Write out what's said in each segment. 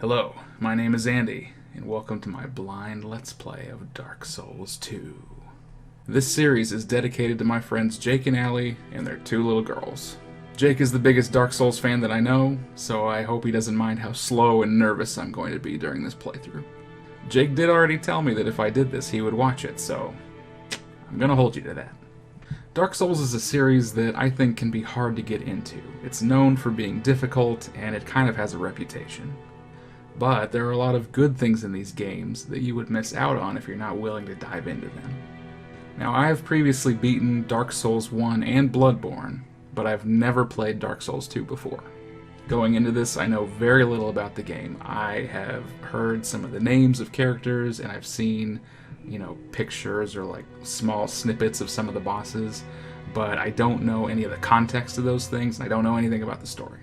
Hello, my name is Andy, and welcome to my blind Let's Play of Dark Souls 2. This series is dedicated to my friends Jake and Allie and their two little girls. Jake is the biggest Dark Souls fan that I know, so I hope he doesn't mind how slow and nervous I'm going to be during this playthrough. Jake did already tell me that if I did this, he would watch it, so I'm gonna hold you to that. Dark Souls is a series that I think can be hard to get into. It's known for being difficult, and it kind of has a reputation. But there are a lot of good things in these games that you would miss out on if you're not willing to dive into them. Now, I have previously beaten Dark Souls 1 and Bloodborne, but I've never played Dark Souls 2 before. Going into this, I know very little about the game. I have heard some of the names of characters, and I've seen, pictures or like small snippets of some of the bosses, but I don't know any of the context of those things, and I don't know anything about the story.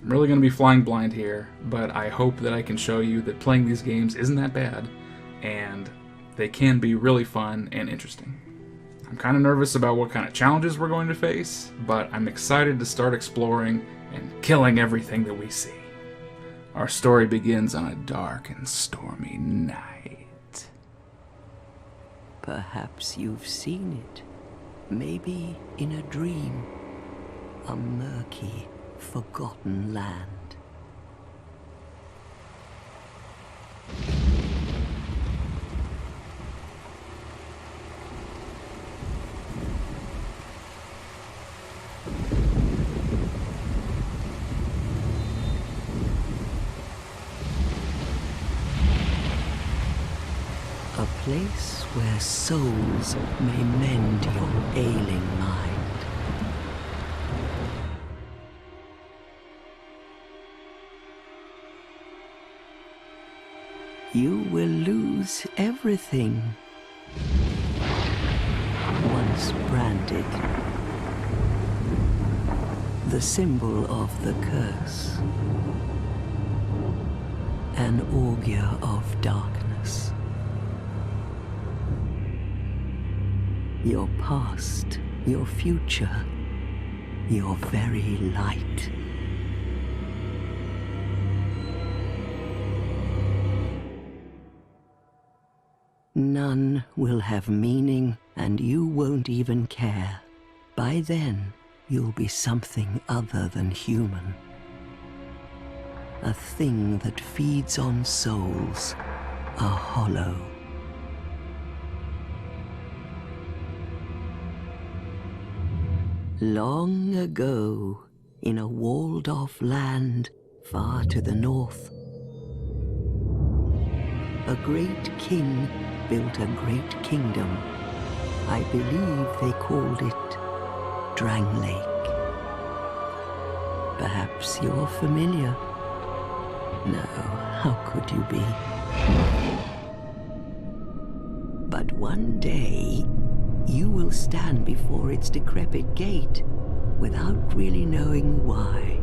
I'm really going to be flying blind here, but I hope that I can show you that playing these games isn't that bad, and they can be really fun and interesting. I'm kind of nervous about what kind of challenges we're going to face, but I'm excited to start exploring and killing everything that we see. Our story begins on a dark and stormy night. Perhaps you've seen it, maybe in a dream, a murky, forgotten land. A place where souls may mend your ailing mind. You will lose everything once branded. The symbol of the curse. An augur of darkness. Your past, your future, your very light. None will have meaning, and you won't even care. By then, you'll be something other than human. A thing that feeds on souls, a hollow. Long ago, in a walled-off land far to the north, a great king built a great kingdom. I believe they called it Drangleic. Perhaps you're familiar? No, how could you be? But one day, you will stand before its decrepit gate without really knowing why.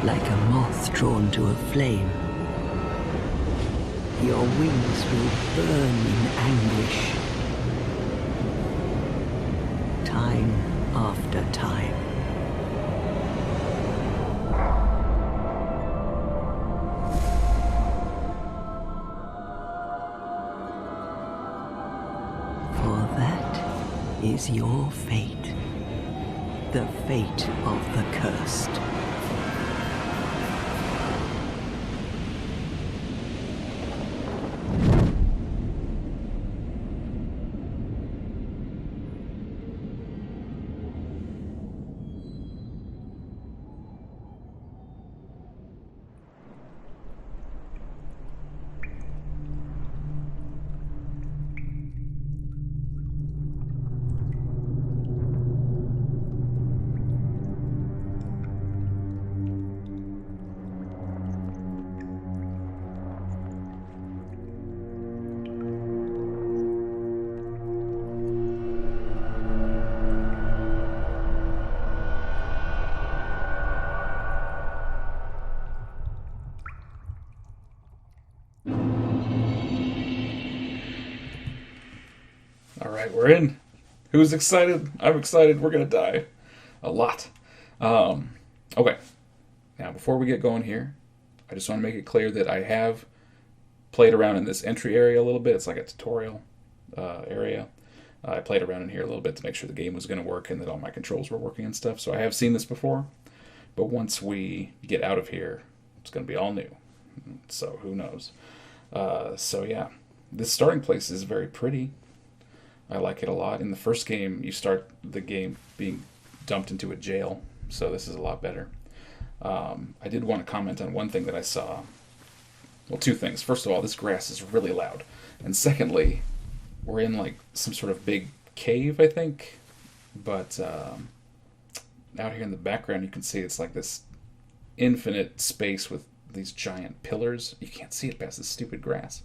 Like a moth drawn to a flame. Your wings will burn in anguish. Time after time. is your fate. The fate of the cursed. Alright, we're in. Who's excited? I'm excited. We're going to die. A lot. Okay. Now, before we get going here, I just want to make it clear that I have played around in this entry area a little bit. It's like a tutorial area. I played around in here a little bit to make sure the game was going to work and that all my controls were working and stuff. So I have seen this before. But once we get out of here, it's going to be all new. So who knows? So yeah, this starting place is very pretty. I like it a lot. In the first game, you start the game being dumped into a jail, so this is a lot better. I did want to comment on one thing that I saw. Well, two things. First of all, this grass is really loud. And secondly, we're in like some sort of big cave, I think. But out here in the background, you can see it's like this infinite space with these giant pillars. You can't see it past this stupid grass.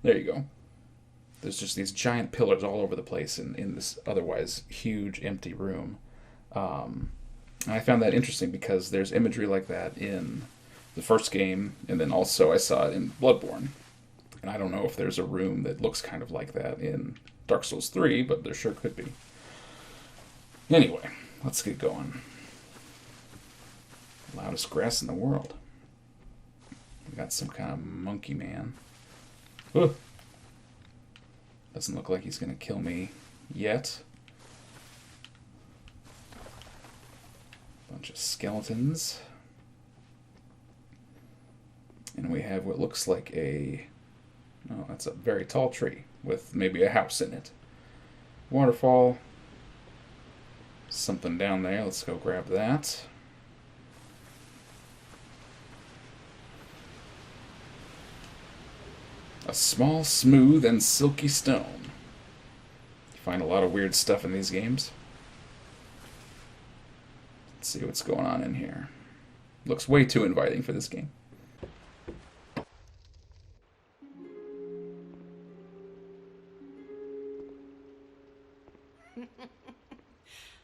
There you go. There's just these giant pillars all over the place in this otherwise huge empty room. And I found that interesting because there's imagery like that in the first game, and then also I saw it in Bloodborne. And I don't know if there's a room that looks kind of like that in Dark Souls 3, but there sure could be. Anyway, let's get going. Loudest grass in the world. We got some kind of monkey man. Ugh. Doesn't look like he's going to kill me yet. Bunch of skeletons. And we have what looks like a... Oh, that's a very tall tree with maybe a house in it. Waterfall. Something down there. Let's go grab that. A small, smooth, and silky stone. You find a lot of weird stuff in these games. Let's see what's going on in here. Looks way too inviting for this game.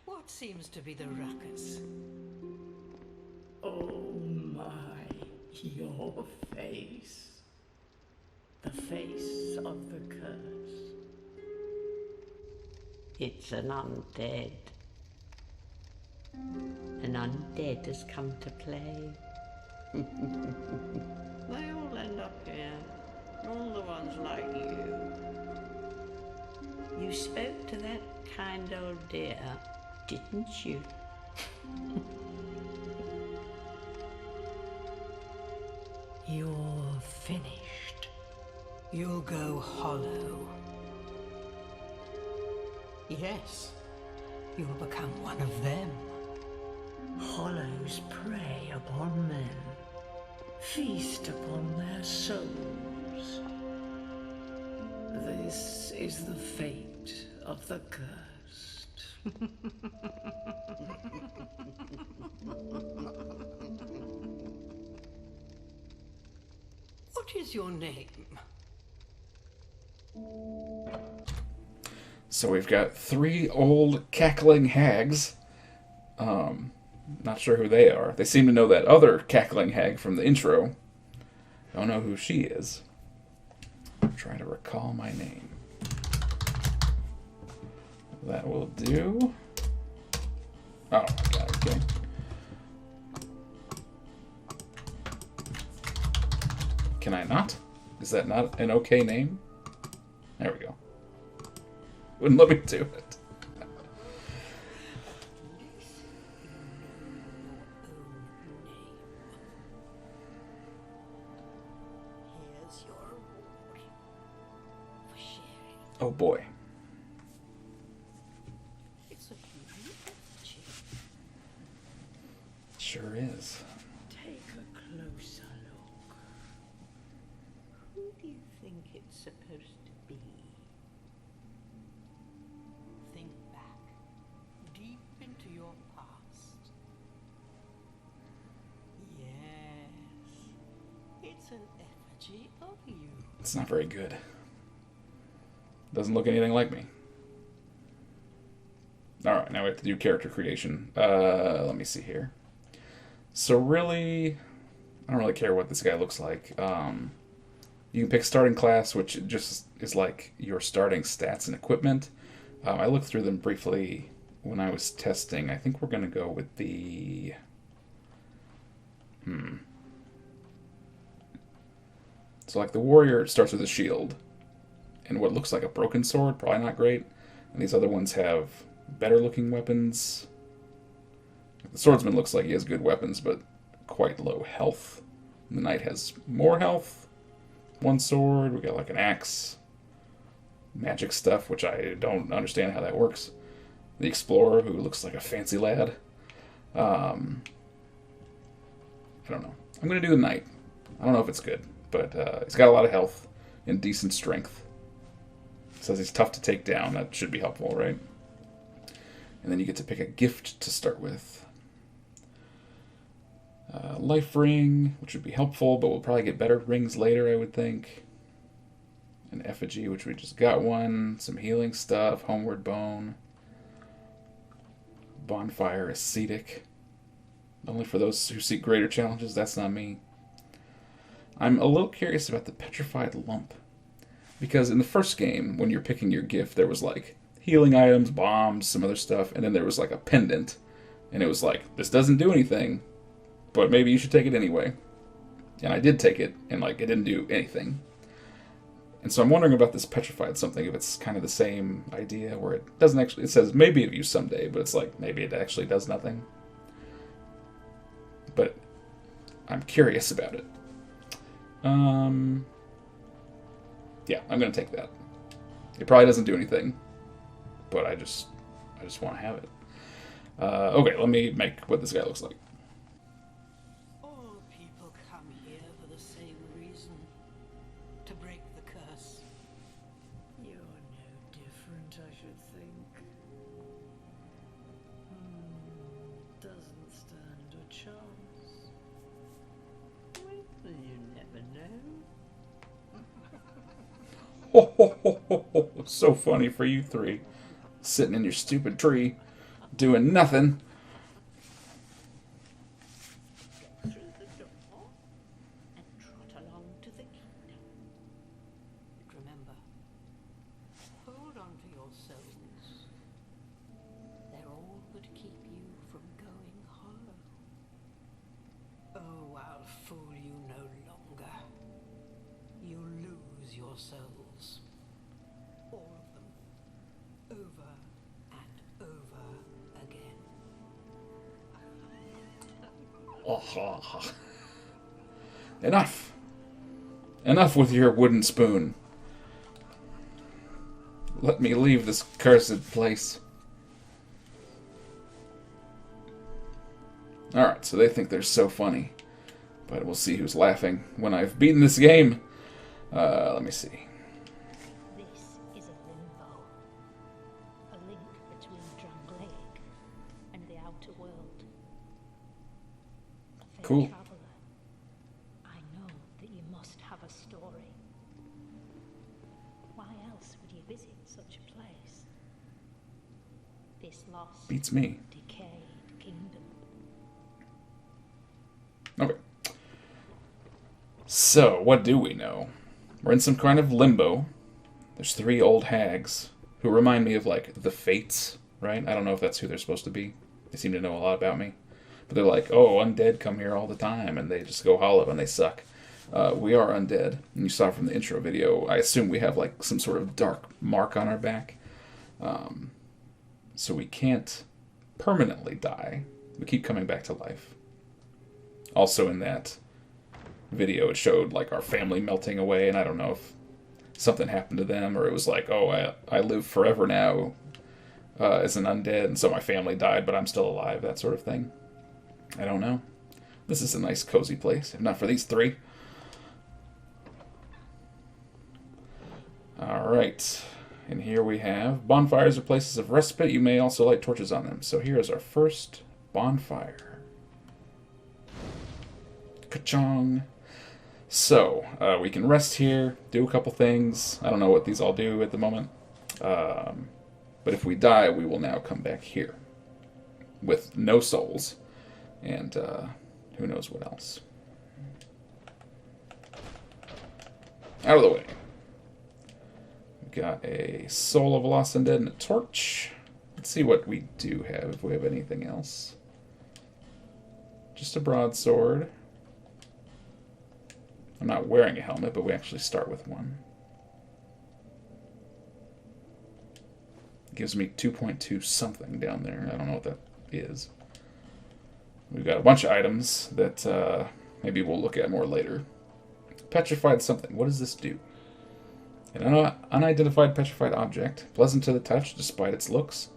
What seems to be the ruckus? Oh my, your face. The face of the curse. It's an undead. An undead has come to play. They all end up here. All the ones like you. You spoke to that kind old dear, didn't you? You're finished. You'll go hollow. Yes, you'll become one of them. Hollows prey upon men, feast upon their souls. This is the fate of the cursed. What is your name? So we've got 3 old cackling hags. Not sure who they are. They seem to know that other cackling hag from the intro. Don't know who she is. I'm trying to recall my name. That will do. Oh, my God, okay. Can I not? Is that not an okay name? There we go. Wouldn't let me do it. Oh boy. It's a beauty effigy. Sure is. Take a closer look. Who do you think it's supposed to be? Think back, deep into your past. Yes, it's an effigy of you. It's not very good. Doesn't look anything like me. Alright, now we have to do character creation. Let me see here. So really, I don't really care what this guy looks like. You can pick starting class, which just is like your starting stats and equipment. I looked through them briefly when I was testing. I think we're going to go with the... So like the warrior starts with a shield and what looks like a broken sword, probably not great. And these other ones have better looking weapons. The swordsman looks like he has good weapons, but quite low health. And the knight has more health. One sword, we got like an axe. Magic stuff, which I don't understand how that works. The explorer, who looks like a fancy lad. I don't know. I'm going to do the knight. I don't know if it's good, but he's got a lot of health and decent strength. It says he's tough to take down. That should be helpful, right? And then you get to pick a gift to start with. Life ring, which would be helpful, but we'll probably get better rings later, I would think. An effigy, which we just got one. Some healing stuff. Homeward bone. Bonfire ascetic. Only for those who seek greater challenges. That's not me. I'm a little curious about the petrified lump. Because in the first game, when you're picking your gift, there was like healing items, bombs, some other stuff, and then there was like a pendant. And it was like, this doesn't do anything, but maybe you should take it anyway. And I did take it, and like it didn't do anything. And so I'm wondering about this petrified something, if it's kind of the same idea, where it doesn't actually, it says maybe of use someday, but it's like, maybe it actually does nothing. But I'm curious about it. Yeah, I'm going to take that. It probably doesn't do anything, but I just want to have it. Okay, let me make what this guy looks like. All people come here for the same reason. To break the curse. You're no different, I should think. Doesn't stand a chance. Well, you never know. So funny for you three. Sitting in your stupid tree, doing nothing. Through the door and trot along to the kingdom. But remember, hold on to your souls. They're all but keep you from going hollow. Oh, I'll fool you no longer. You lose your souls. All of them. Over and over again. Enough. Enough with your wooden spoon. Let me leave this cursed place. Alright, so they think they're so funny. But we'll see who's laughing when I've beaten this game. Let me see. This is a limbo. A link between Drangleic and the outer world. A fair Cool. traveler, I know that you must have a story. Why else would you visit such a place? This lost, Beats me. decayed kingdom. Okay. So, what do we know? We're in some kind of limbo. There's 3 old hags who remind me of, like, the Fates, right? I don't know if that's who they're supposed to be. They seem to know a lot about me. But they're like, oh, undead come here all the time, and they just go hollow and they suck. We are undead. And you saw from the intro video, I assume we have, like, some sort of dark mark on our back. So we can't permanently die. We keep coming back to life. Also in that video, it showed like our family melting away, and I don't know if something happened to them, or it was like, oh, I live forever now as an undead, and so my family died, but I'm still alive, that sort of thing. I don't know. This is a nice, cozy place, if not for these three. Alright, and here we have bonfires are places of respite. You may also light torches on them. So here is our first bonfire. Ka-chong. So, we can rest here, do a couple things. I don't know what these all do at the moment. But if we die, we will now come back here with no souls. And who knows what else. Out of the way. We've got a soul of a lost undead and a torch. Let's see what we do have, if we have anything else. Just a broadsword. I'm not wearing a helmet, but we actually start with one. It gives me 2.2 something down there. I don't know what that is. We've got a bunch of items that maybe we'll look at more later. Petrified something. What does this do? An unidentified petrified object, pleasant to the touch despite its looks.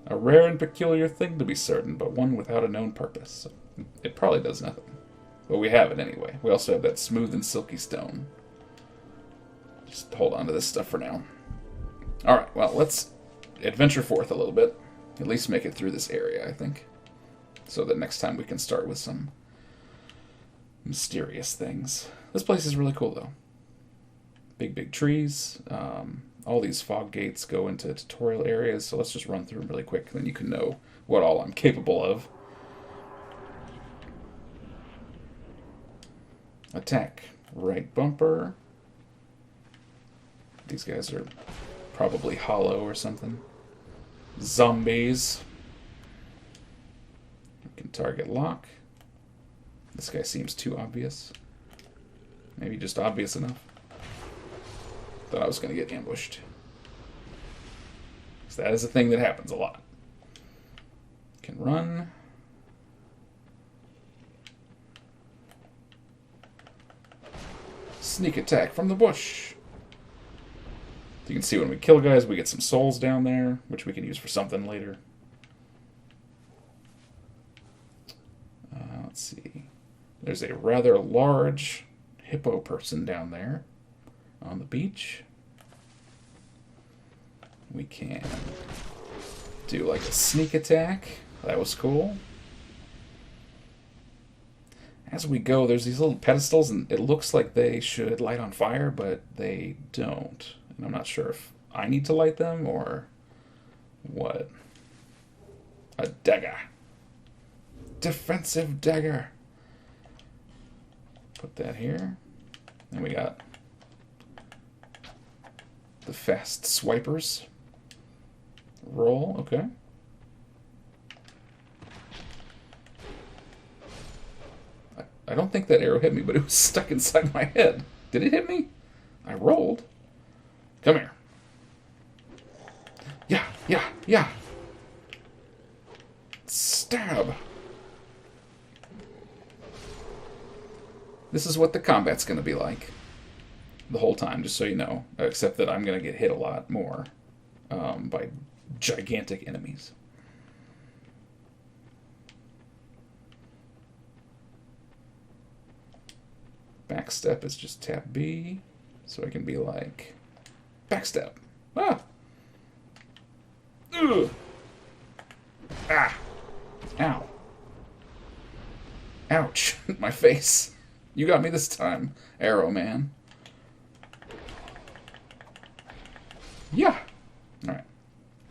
A rare and peculiar thing to be certain, but one without a known purpose. So it probably does nothing. But we have it anyway. We also have that smooth and silky stone. Just hold on to this stuff for now. Alright, well, let's adventure forth a little bit. At least make it through this area, I think. So that next time we can start with some mysterious things. This place is really cool, though. Big, big trees. All these fog gates go into tutorial areas, so let's just run through them really quick, then you can know what all I'm capable of. Attack. Right bumper. These guys are probably hollow or something. Zombies. We can target lock. This guy seems too obvious. Maybe just obvious enough. Thought I was going to get ambushed. Because that is a thing that happens a lot. Can run. Sneak attack from the bush. You can see when we kill guys, we get some souls down there, which we can use for something later. Let's see. There's a rather large hippo person down there on the beach. We can do like a sneak attack. That was cool. As we go, there's these little pedestals, and it looks like they should light on fire, but they don't. And I'm not sure if I need to light them or what. A dagger. Defensive dagger. Put that here. And we got the fast swipers. Roll, okay. I don't think that arrow hit me, but it was stuck inside my head. Did it hit me? I rolled. Come here. Yeah, yeah, yeah. Stab. This is what the combat's going to be like the whole time, just so you know. Except that I'm going to get hit a lot more by gigantic enemies. Backstep is just tap B, so I can be like, backstep. Ah! Ugh! Ah! Ow. Ouch. My face. You got me this time, Arrow Man. Yeah! Alright.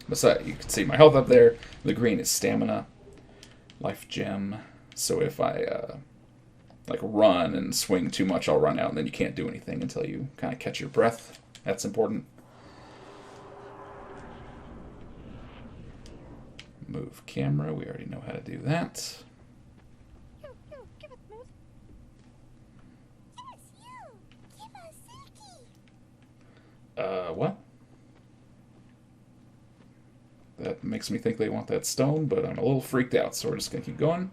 Besides, you can see my health up there. The green is stamina. Life gem. So if I, like run and swing too much, I'll run out, and then you can't do anything until you kind of catch your breath. That's important. Move camera, we already know how to do that. What? That makes me think they want that stone, but I'm a little freaked out, so we're just gonna keep going.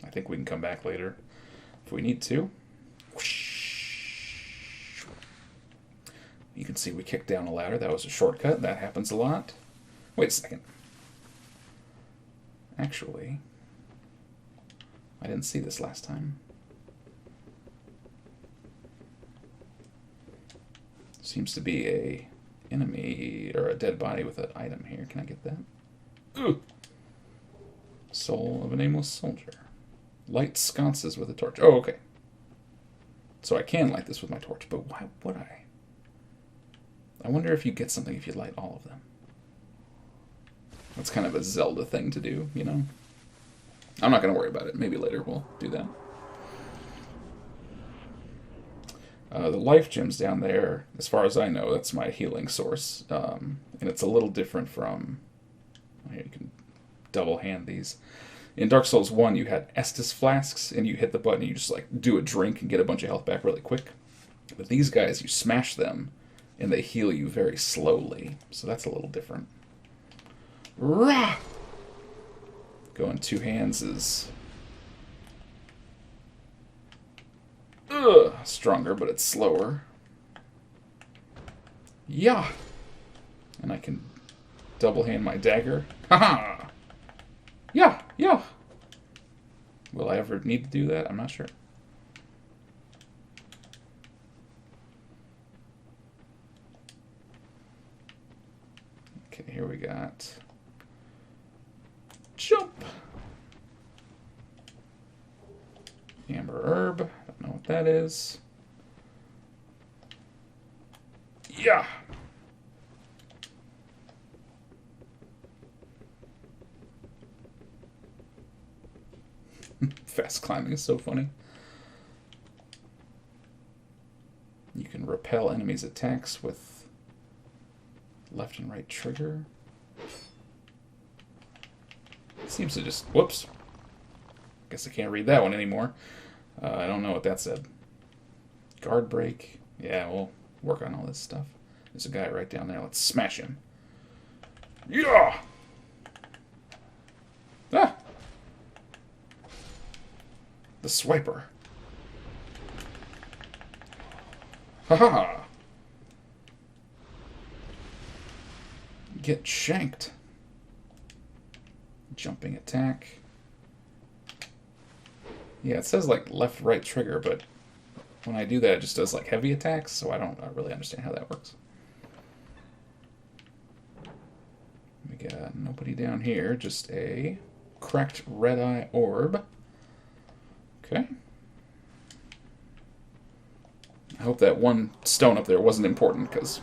I think we can come back later if we need to. You can see we kicked down a ladder. That was a shortcut. That happens a lot. Wait a second. Actually, I didn't see this last time. Seems to be a enemy or a dead body with an item here. Can I get that? Ooh. Soul of a nameless soldier. Light sconces with a torch. Oh, okay. So I can light this with my torch, but why would I? I wonder if you get something if you light all of them. That's kind of a Zelda thing to do, you know? I'm not going to worry about it. Maybe later we'll do that. The life gems down there, as far as I know, that's my healing source. And it's a little different from... Here, you can double hand these. In Dark Souls 1, you had Estus flasks, and you hit the button, and you just like do a drink and get a bunch of health back really quick. But these guys, you smash them, and they heal you very slowly. So that's a little different. Rah! Going two hands is... stronger, but it's slower. Yeah! And I can double hand my dagger. Haha! Yeah! Yeah! Will I ever need to do that? I'm not sure. Okay, here we got... Jump! Amber herb. Don't know what that is. Yeah! Fast climbing is so funny. You can repel enemies' attacks with left and right trigger. It seems to just... Whoops. Guess I can't read that one anymore. I don't know what that said. Guard break. Yeah, we'll work on all this stuff. There's a guy right down there. Let's smash him. Yeah! Ah! The swiper. Haha! Get shanked. Jumping attack. Yeah, it says like left, right trigger, but when I do that, it just does like heavy attacks, so I don't really understand how that works. We got nobody down here, just a cracked red eye orb. Okay. I hope that one stone up there wasn't important, because,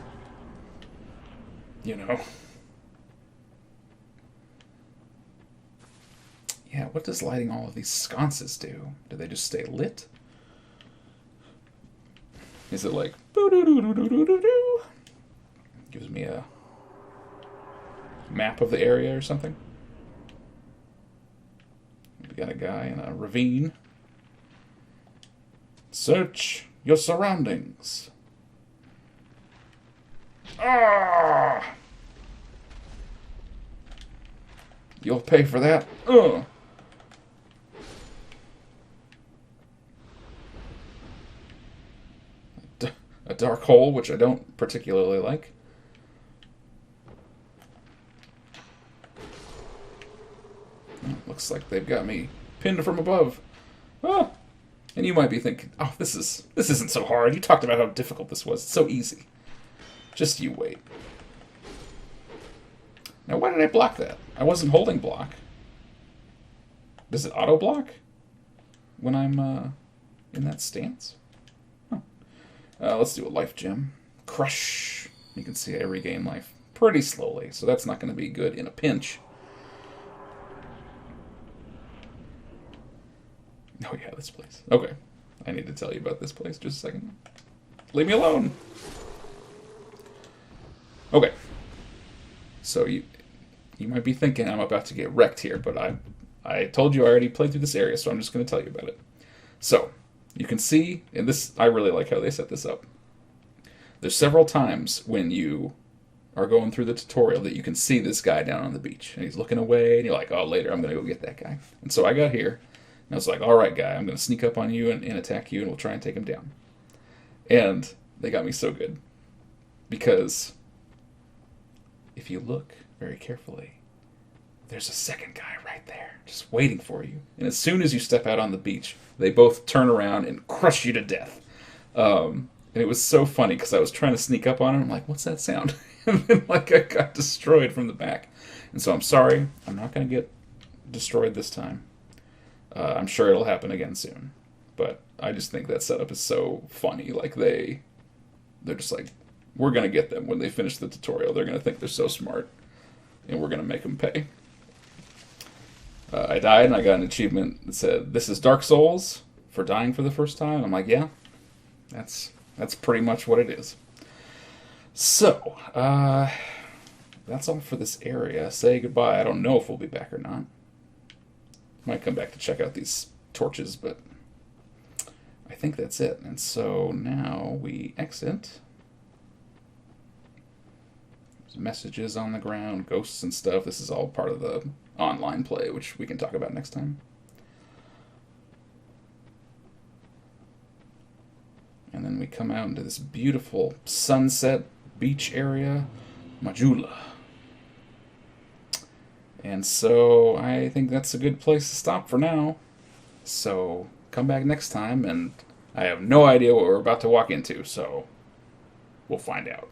you know. Yeah, what does lighting all of these sconces do? Do they just stay lit? Is it like... boo-doo-doo-doo-doo-doo-doo? Gives me a map of the area or something? We got a guy in a ravine. Search your surroundings. Ah! You'll pay for that. Ugh. A dark hole, which I don't particularly like. Looks like they've got me pinned from above. Ah! And you might be thinking, oh, this isn't so hard. You talked about how difficult this was. It's so easy. Just you wait. Now, why did I block that? I wasn't holding block. Does it auto-block when I'm in that stance? Huh. Let's do a life gem. Crush. You can see I regain life pretty slowly, so that's not going to be good in a pinch. Oh yeah, this place. Okay. I need to tell you about this place just a second. Leave me alone! Okay. So you might be thinking I'm about to get wrecked here, but I told you I already played through this area, so I'm just going to tell you about it. So, you can see, and this, I really like how they set this up. There's several times when you are going through the tutorial that you can see this guy down on the beach, and he's looking away, and you're like, oh, later I'm going to go get that guy. And so I got here, and I was like, all right, guy, I'm going to sneak up on you and attack you, and we'll try and take him down. And they got me so good. Because if you look very carefully, there's a second guy right there, just waiting for you. And as soon as you step out on the beach, they both turn around and crush you to death. And it was so funny because I was trying to sneak up on him. I'm like, what's that sound? And then I got destroyed from the back. And so I'm sorry. I'm not going to get destroyed this time. I'm sure it'll happen again soon. But I just think that setup is so funny. They're just like, we're going to get them when they finish the tutorial. They're going to think they're so smart. And we're going to make them pay. I died and I got an achievement that said, "This is Dark Souls," for dying for the first time. And I'm like, yeah, that's pretty much what it is. So, that's all for this area. Say goodbye. I don't know if we'll be back or not. Might come back to check out these torches, but I think that's it. And so now we exit. There's messages on the ground, ghosts and stuff. This is all part of the online play, which we can talk about next time. And then we come out into this beautiful sunset beach area, Majula. And so I think that's a good place to stop for now. So come back next time, and I have no idea what we're about to walk into, so we'll find out.